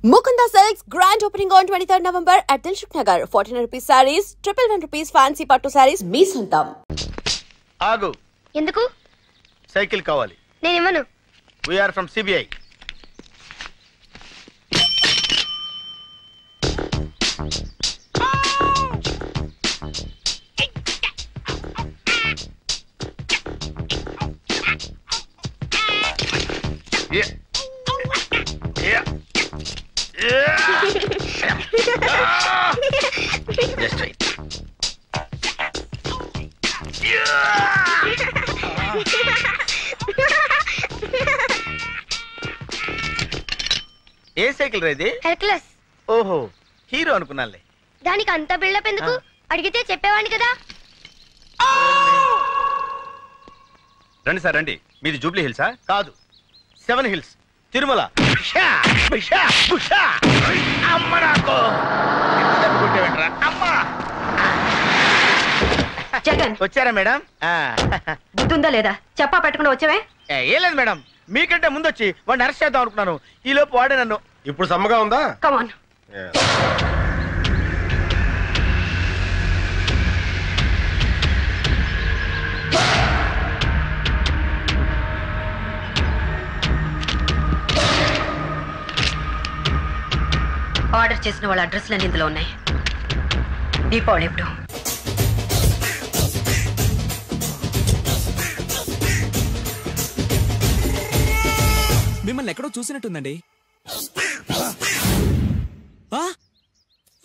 Mukunda Silks grand opening on 23rd November at Dilshuk Nagar. 1400 rupees sarees, 111 rupees fancy pattu sarees. మీ సొంతం. ఆగు. ఎందుకు? Cycle కావాలి. నేను ఇవ్వను. We are from CBI. Yeah. Yeah. Just right. A cycle రేది? Hercules. ఓహో, hero అనుకున్నానులే. దానికి అంత buildup ఎందుకు? అడిగితే చెప్పేవాడిని కదా. రండి సార్ రండి. మీది జూబ్లీ హిల్సా? కాదు, 7 హిల్స్, తిరుమల. జగన్ వచ్చారా మేడం? బుద్ధుందా లేదా? చెప్పా పెట్టకుండా వచ్చావే? ఏం లేదు మేడం, మీకంటే ముందు వచ్చి వాడిని అరెస్ట్ చేద్దాం అనుకున్నాను. ఈ లోపు వాడే నన్ను. ఇప్పుడు సమ్మగా ఉందా? కమాన్. ఆర్డర్ చేసిన వాళ్ళ అడ్రస్లన్నీ ఇందులో ఉన్నాయి. దీపావళి ఎప్పుడు? మిమ్మల్ని ఎక్కడో చూసినట్టుందండి.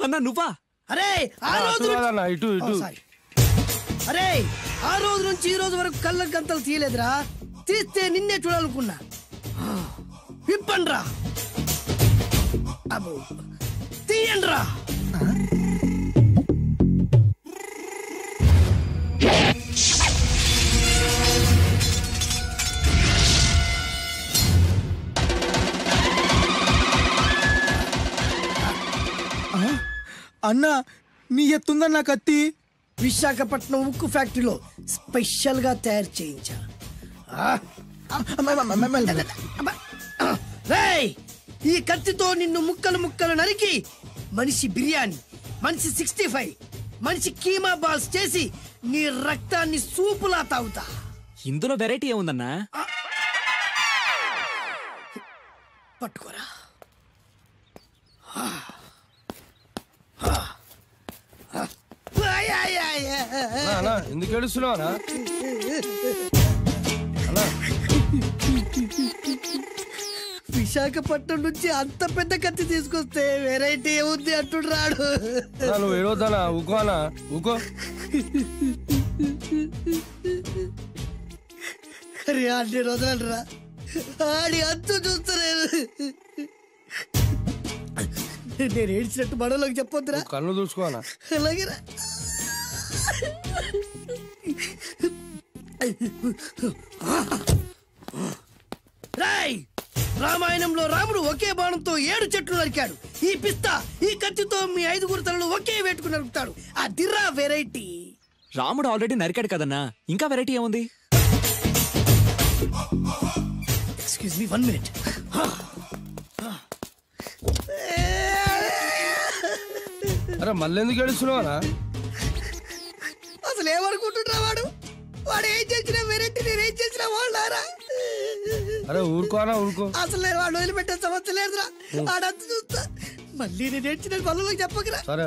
అన్నా నువ్వా? అరే ఆ రోజు నుంచి ఈ రోజు వరకు కళ్ళ గంతలు తీయలేదురా. తీస్తే నిన్నే చూడాలనుకున్నా. విప్పండ్రా, అబ్బో తీయండ్రా. అన్నా నీ ఎత్తుందన్న కత్తి విశాఖపట్నం ఉక్కు ఫ్యాక్టరీలో స్పెషల్ గా తయారు చేయించా. ఈ కత్తితో నిన్ను ముక్కలు ముక్కలు నరికి మనిషి బిర్యానీ, మనిషి 65, మనిషి కీమా బాల్స్ చేసి నీ రక్తాన్ని సూపులా తాగుతా. ఇందులో వెరైటీ ఏముందన్నా? పట్టుకోరా. ఎందుకు ఏడుస్తున్నావా? విశాఖపట్నం నుంచి అంత పెద్ద కత్తి తీసుకొస్తే వెరైటీ ఏముంది అంటుడు రాడు. నువ్వు ఏడవద్దానా? ఊకోనా? ఊకో. అరే అన్ని రోజులు రా, ఆడి అంతు చూస్తలేదు. నేను ఏడ్చినట్టు బడలోకి చెప్పొద్దురా. కళ్ళు చూసుకోనా? అలాగేరా. రామాయణంలో రాముడు ఒకే బాణంతో 7 చెట్లు నరికాడు. ఈ పిస్తా ఈ కత్తితో మీ 5 తలలు ఒకే వేటుకు నరుకుతాడు. అదిరా వెరైటీ. రాముడు ఆల్రెడీ నరికాడు కదన్నా, ఇంకా వెరైటీ ఏముంది? Excuse me 1 minute. అరే మళ్ళీ ఎందుకు ఏడుస్తున్నావా? అసలు ఏమనుకుంటున్నా వాడు? వాడు ఏం చేసినా వెరైటీ, నేనేం చేసినా వాళ్ళారా? అరే ఊరుకోనా? ఊరుకో. అసలు వాడు వదిలిపెట్టే సమస్య లేదురా. ఆడంతా చూస్తా. మళ్ళీ నేను ఏడ్చిన పనులకు చెప్పకరా. సరే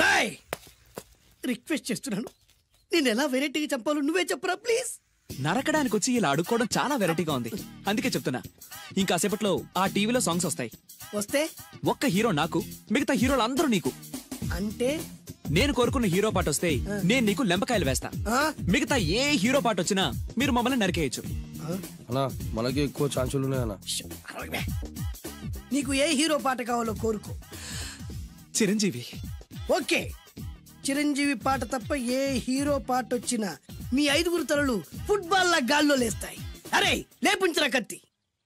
రాయ్, రిక్వెస్ట్ చేస్తున్నాను, నేను ఎలా వెరైటీగా చంపాలో నువ్వే చెప్పురా ప్లీజ్. నరకడానికి వచ్చి ఇలా అడుక్కోవడం చాలా వెరైటీగా ఉంది, అందుకే చెప్తున్నా. ఇంకాసేపట్లో ఆ టీవీలో సాంగ్స్ వస్తాయి. వస్తే ఒక్క హీరో నాకు, మిగతా హీరోలు అందరూ నీకు. అంటే నేను కోరుకున్న హీరో పాట వస్తే నేను నీకు లెంపకాయలు వేస్తా. మిగతా ఏ హీరో పాట వచ్చినా మీరు మమ్మల్ని నరికేయచ్చు. అన్నా మనకి ఎక్కువ ఛాన్సులు ఉన్నాయన్నా. నీకు ఏ హీరో పాట కావాలో కోరుకో. చిరంజీవి. ఓకే, చిరంజీవి పాట తప్ప ఏ హీరో పాట వచ్చినా మీ 5 తలలు ఫుట్బాల్ లా గాల్లో లేస్తాయి. అరే లేపుంచరా కత్తి.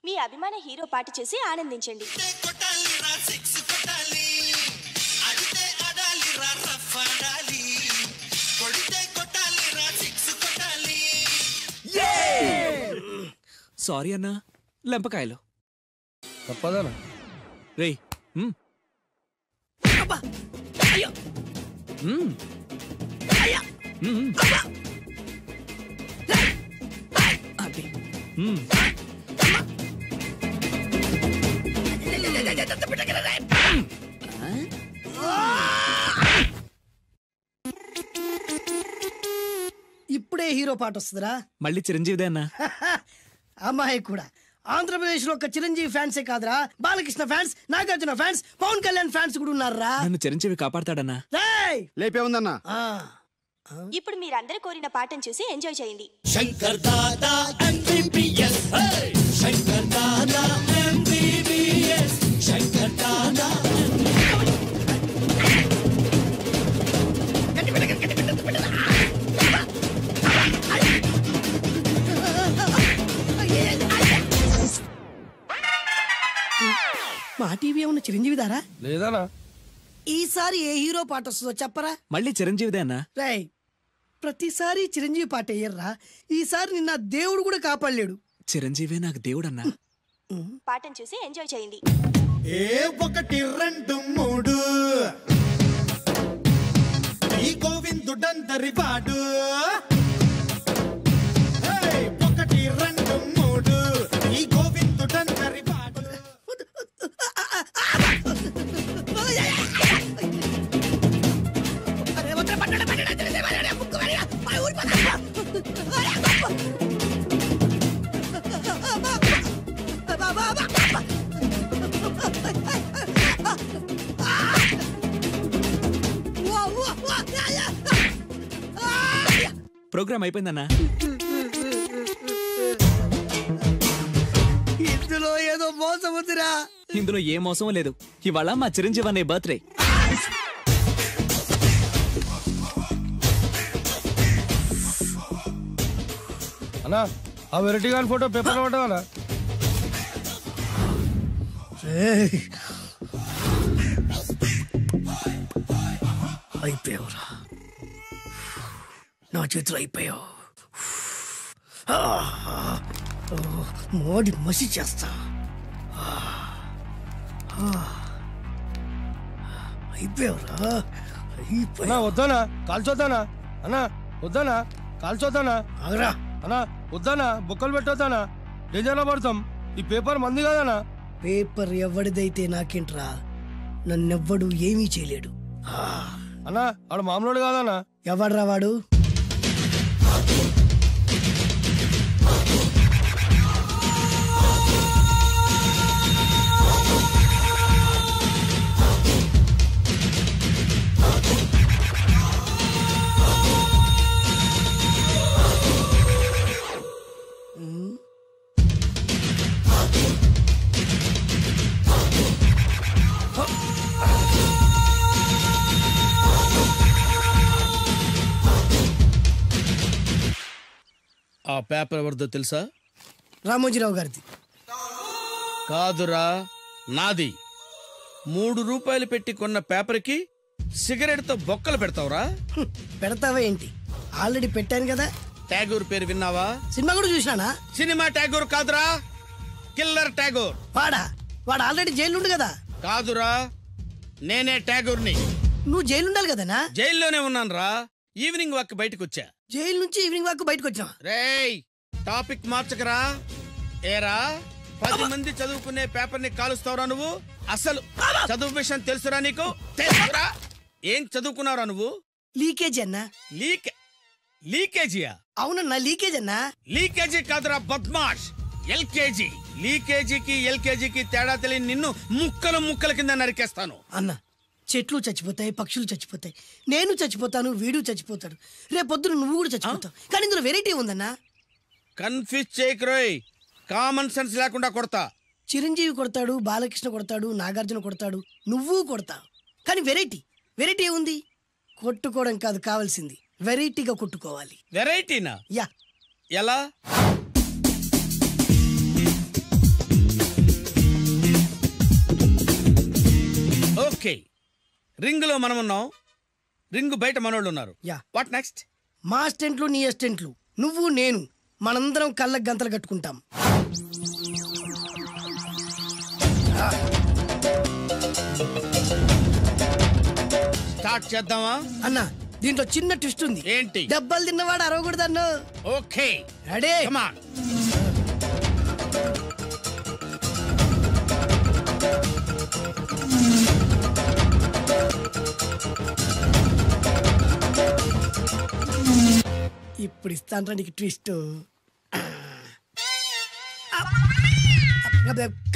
మీ అభిమాన హీరో పాట చేసి ఆనందించండి. సారీ అన్నా, లెంపకాయలు. తప్పదనా? రేయ్ ఇప్పుడే హీరో పాట వస్తుందిరా. మళ్ళీ చిరంజీవిదే అన్నా. అమ్మాయి కూడా ఆంధ్రప్రదేశ్ లో ఒక చిరంజీవి ఫ్యాన్సే కాదురా, Balakrishna fans, Nagarjuna fans, Pawan Kalyan fans కూడా ఉన్నారా. నన్ను చిరంజీవి కాపాడతాడన్నా. లేపే ఉందన్నా. ఇప్పుడు మీరందరూ కోరిన పాటను చూసి ఎంజాయ్ చేయండి. Shankar Dada MBBS, Shankar Dada MBBS, Shankar Dada. మా టీవీ ఏమన్నా చిరంజీవి దారా? లేదనా. ఈసారి ఏ హీరో పాట వస్తుందో చెప్పరా. మళ్ళీ చిరంజీవిదే అన్నా. రేయ్, ప్రతిసారి చిరంజీవి పాట వేయర్రా. ఈసారి నిన్న దేవుడు కూడా కాపాడలేడు. చిరంజీవే నాకు దేవుడన్నా. పాటను చూసి ఎంజాయ్ చేయండి. ఏ 1 2 3 ఈ గోవిందుడందరి వాడు. 1 2 3 ఈ గోవిందుడందరి వాడు. ప్రోగ్రామ్ అయిపోయిందన్నా. ఇందులో ఏదో మోసం ఉందిరా. ఇందులో ఏ మోసం లేదు. ఇవాళ మా చిరంజీవి అనే బర్త్డే. అన్నా ఆ వెరైటీ గాని ఫోటో పేపర్ పడ్డావనా? అయిపోయావురా, నా చేతులు అయిపోయావు. మోడి మసి చేస్తా. అయిపోయావురా, అన్నా వద్దానా కాల్చొద్దానా? అన్నా వద్దానా కాల్చొద్దానా? ఆగరా అన్నా వద్దానా బొక్కలు పెట్టొద్దానా? డేంజర్లో పడతాం. ఈ పేపర్ మంది కదనా? పేపర్ ఎవడిదైతే నాకేంట్రా, నన్నెవ్వడు ఏమీ చేయలేడు. అన్నా ఆడు మామూలు కాదనా? ఎవడ్రా వాడు? ఆ పేపర్ ఎవరిదో తెలుసా? రామోజీరావు గారిది. కాదురా, నాది. 3 రూపాయలు పెట్టి కొన్న పేపర్కి సిగరెట్ తో బొక్కలు పెడతావురా? పెడతావా ఏంటి? ఆల్రెడీ పెట్టాను కదా. ట్యాగూర్ పేరు విన్నావా? సినిమా కూడా చూసినానా? సినిమా ట్యాగూర్ కాదురా, కిల్లర్ ట్యాగూర్. వాడు ఆల్రెడీ జైలు కదా. కాదురా, నేనే ట్యాగూర్ని. నువ్వు జైలు ఉండాలి కదనా? జైల్లోనే ఉన్నాను రా. ఈవినింగ్ వాక్ బయటకు వచ్చా. జైలు నుంచి ఈవినింగ్ వాక్ బయటకు వచ్చా. రేయ్, టాపిక్ మార్చకరా. ఏరా, 10 మంది చదువుకునే పేపర్ ని కాలుస్తావురా నువ్వు? అసలు చదువు విషయం తెలుసురా నీకు? తెలుసురా? ఏం చదువుకున్నావురా నువ్వు? లీకేజీ అన్నా. లీకేజీయా? అవునన్నా, లీకేజ్ అన్నా. లీకేజీ కాదురా బద్మాష్, ఎల్కేజీ. లీకేజీకి ఎల్కేజీకి తేడా తెలియని నిన్ను ముక్కల కింద నరికేస్తాను. అన్నా, చెట్లు చచ్చిపోతాయి, పక్షులు చచ్చిపోతాయి, నేను చచ్చిపోతాను, వీడు చచ్చిపోతాడు, రేపొద్దున నువ్వు కూడా చచ్చిపోతావు. కానీ ఇందులో వెరైటీ ఉందన్నా. కన్ఫ్యూజ్ చేయకురోయ్, కామన్ సెన్స్ లేకుండా కొడతా. చిరంజీవి కొడతాడు, బాలకృష్ణ కొడతాడు, నాగార్జున కొడతాడు, నువ్వు కొడతావు. కానీ వెరైటీ ఉంది. కొట్టుకోవడం కాదు కావాల్సింది, వెరైటీగా కొట్టుకోవాలి. వెరైటీనా? యా. ఎలా? ఓకే, రింగ్ లో మనం ఉన్నాం, రింగ్ బయట మనోళ్ళు ఉన్నారు. యా. What next? మా అసిస్టెంట్లు, నీ అసిస్టెంట్లు, నువ్వు నేను, మనందరం కళ్ళకు గంతలు కట్టుకుంటాం. స్టార్ట్ చేద్దామా? అన్నా దీంట్లో చిన్న ట్విస్ట్ ఉంది. ఏంటి? దెబ్బలు తిన్నవాడు అరవకూడదన్ను. Okay ready? Come on. ఇప్పుడు ఇస్తాను నీకు ట్విస్ట్.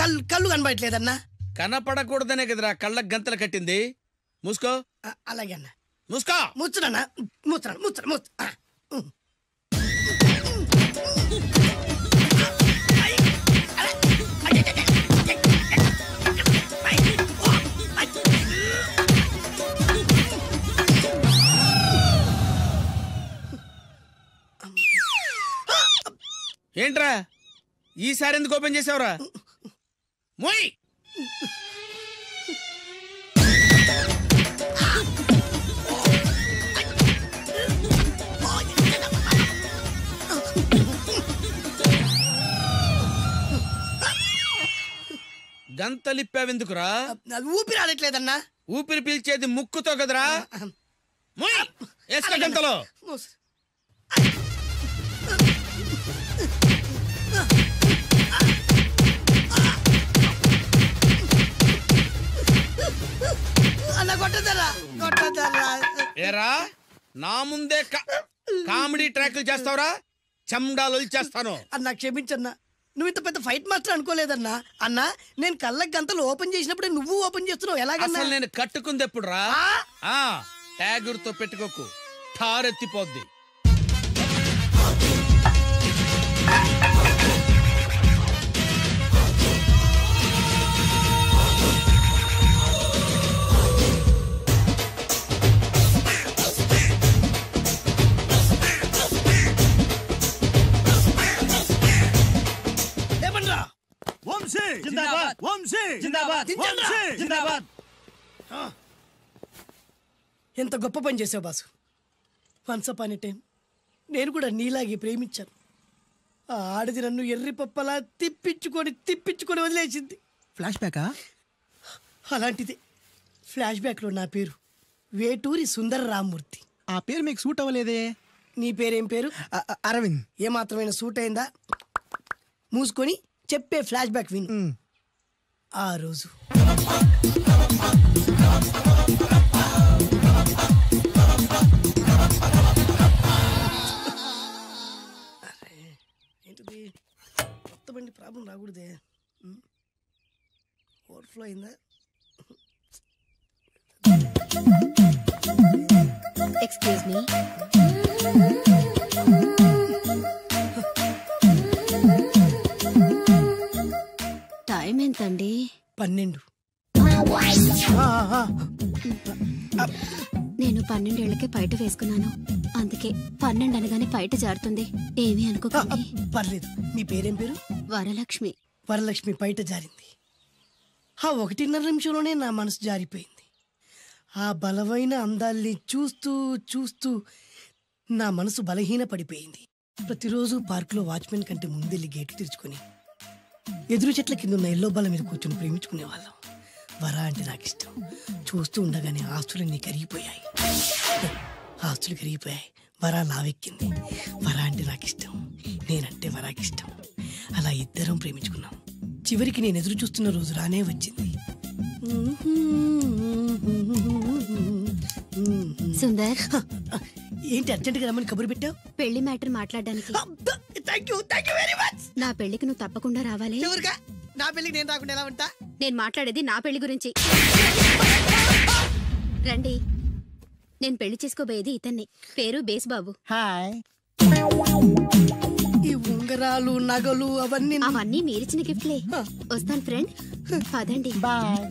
కళ్ళు కనబడట్లేదన్నా. కనపడకూడదనే కదరా కళ్ళకు గంతలు కట్టింది. మూసుకో. అలాగే అన్న. మూసుకో. ముచ్చునన్నా. ముచ్చురా. ఏంట్రా ఈసారి ఎందుకు ఓపెన్ చేసావురా? మోయ్. గంతలిప్పావెందుకురా? ఊపిరి ఆడట్లేదన్నా. ఊపిరి పీల్చేది ముక్కుతో కదరా. మోయ్ వేసుకో గంతలో. ఏరా నా ముందే కామెడీ ట్రాక్లు చేస్తావురా? చెమ్డాలు చేస్తాను. అన్నా క్షమించన్నా, నువ్వు ఇంత పెద్ద ఫైట్ మాస్టర్ అనుకోలేదన్నా. అన్నా నేను కళ్ళకి గంతలు ఓపెన్ చేసినప్పుడు నువ్వు ఓపెన్ చేస్తున్నావు ఎలాగన్నా? అసలు నేను కట్టుకుంది ఎప్పుడు రా? ట్యాగుర్తో పెట్టుకోకు, ఠారెత్తిపోద్ది. ఎంత గొప్ప పని చేసావు boss. Once upon a time నేను కూడా నీలాగే ప్రేమించాను. ఆ ఆడది నన్ను ఎర్రి పప్పలా తిప్పించుకొని వదిలేసింది. ఫ్లాష్ బ్యాకా? అలాంటిది. ఫ్లాష్ బ్యాక్లో నా పేరు వేటూరి సుందర రామ్మూర్తి. ఆ పేరు మీకు సూట్ అవ్వలేదే. నీ పేరేం పేరు? అరవింద్. ఏమాత్రమైన సూట్ అయిందా? మూసుకొని చెప్పే ఫ్లాష్ బ్యాక్ విను. ఆ రోజు ఏంటిది? కొత్త బండి ప్రాబ్లం రాకూడదే. ఓవర్ఫ్లో అయిందా? Excuse me. టైం ఎంతండి? 12. నేను 12 ఏళ్లకే పైట వేసుకున్నాను. అందుకే 12 అనగానే పైట జారుతుంది. ఏమీ అనుకోకండి. పర్లేదు. మీ పేరేం పేరు? వరలక్ష్మి. వరలక్ష్మి పైట జారింది. ఆ 1.5 నిమిషంలోనే నా మనసు జారిపోయింది. ఆ బలమైన అందాల్ని చూస్తూ నా మనసు బలహీన పడిపోయింది. ప్రతిరోజు పార్కులో వాచ్మెన్ కంటే ముందెళ్ళి గేటు తెరుచుకొని ఎదురు చెట్ల కింద ఉన్న ఎల్లో బాల మీద కూర్చొని ప్రేమించుకునే వాళ్ళం. వర అంటే నాకు ఇష్టం. చూస్తూ ఉండగానే ఆస్తులన్నీ కరిగిపోయాయి. వర లావెక్కింది. వర అంటే నాకు ఇష్టం, నేనంటే వరాకి ఇష్టం. అలా ఇద్దరం ప్రేమించుకున్నాం. చివరికి నేను ఎదురు చూస్తున్న రోజు రానే వచ్చింది. సుందర్, ఏంటి అర్జెంట్గా రమ్మని కబురు పెట్టావు? పెళ్లి మ్యాటర్ మాట్లాడడానికి. నా పెళ్లికి నువ్వు తప్పకుండా రావాలి. నా పెళ్లికి నేను రాకుండా ఎలా ఉంటా? నేను మాట్లాడేది నా పెళ్లి గురించి. రండి. నేను పెళ్లి చేసుకోబోయేది ఇతన్ని. పేరు బేస్బాబు. హాయ్. ఈ ఉంగరాలు నగలు అవన్నీ మీరిచ్చిన గిఫ్ట్లే. వస్తాను ఫ్రెండ్. పదండి. బాయ్.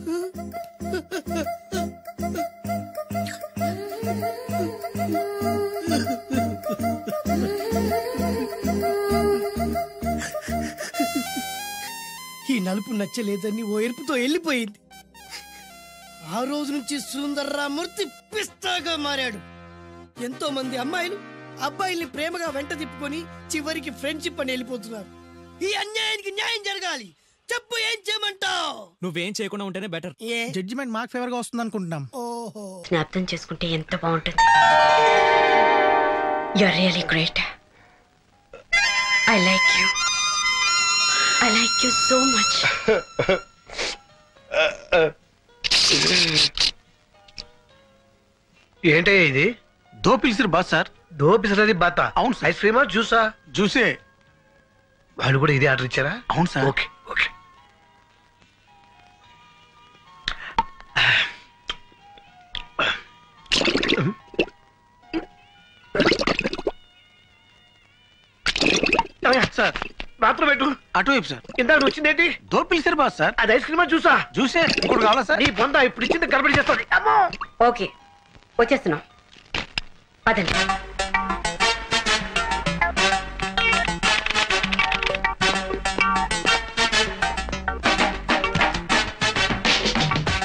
ఈ నలుపు నచ్చలేదని ఓ ఎరుపుతో వెళ్ళిపోయింది. ఆ రోజు నుంచి సుందర్రామూర్తి పిస్తాగా మారాడు. ఎంతో మంది అమ్మాయిలు అబ్బాయిల్ని ప్రేమగా వెంట తిప్పుకొని చివరికి ఫ్రెండ్షిప్ అని వెళ్ళిపోతున్నారు. ఈ అన్యాయానికి న్యాయం జరగాలి. చెప్పు, ఏం చేయమంటావు? నువ్వేం చేయకుండా ఉంటేనే బెటర్. జడ్జిమెంట్ మాకు ఫేవర్ గా వస్తుంది అనుకుంటున్నాం. అర్థం చేసుకుంటే ఎంత బాగుంటుంది. You are really great. I like you. I like you so much. ఏంటయ్యా ఇది? దో పిలిసిరు బాత్ సార్. దో పిసరది బాత. అవును సార్. ఐస్ క్రీమా జ్యూసా? జ్యూసే. వాళ్ళు కూడా ఇదే ఆర్డర్ ఇచ్చారా? అవును sir. Okay okay. Sir bathroom పెట్టు. అటువైపు సార్. ఇందాక వచ్చిందేంటి? దో పిలిసిరు బాత్ సార్. అది ఐస్ క్రీమా జ్యూసా? జ్యూసే. ఇప్పుడు కావాలా సార్? నీ బొంద ఇప్పుడు ఇచ్చింది గడబడి చేస్తుంది. అమ్మో. ఓకే వచ్చేస్తున్నాం. పదండి.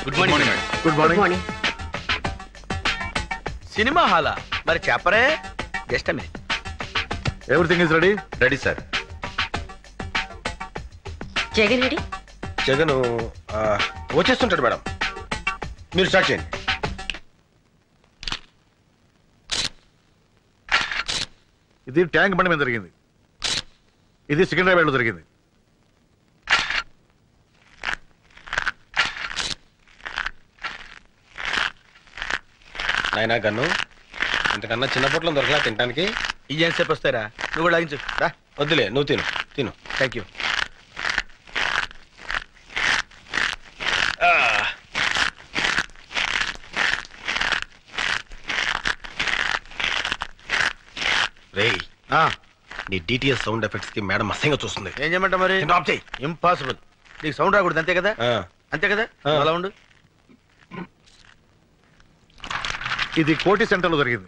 Good morning. Good good morning. Morning. Cinema హాలా మరి చెప్పరే. Just minute. Everything is ready? Ready sir. Jagan ready? Jagan వచ్చేస్తుంటాడు మేడం, మీరు స్టార్ట్ చేయండి. ఇది ట్యాంక్ బండి మీద జరిగింది. ఇది సికింద్రాబాద్ లో జరిగింది. నాయనా గన్ను, ఇంతకన్నా చిన్న పొట్లం దొరకలా తినడానికి? ఇదేం సేపు వస్తారా? నువ్వు కూడా లాగించు. వద్దులే, నువ్వు తిను తిను. Thank you. రేయ్, నీ డిటిఎస్ సౌండ్ ఎఫెక్ట్స్ కి మేడం అసహ్యంగా చూస్తుంది. ఏం చేయమంటా మరి? డ్రాప్ చేయి. ఇంపాసిబుల్. నీకు సౌండ్ రాకూడదు అంతే కదా? అంతే కదా? అలా ఉండు. ఇది కోటి సెంటర్ లో జరిగింది.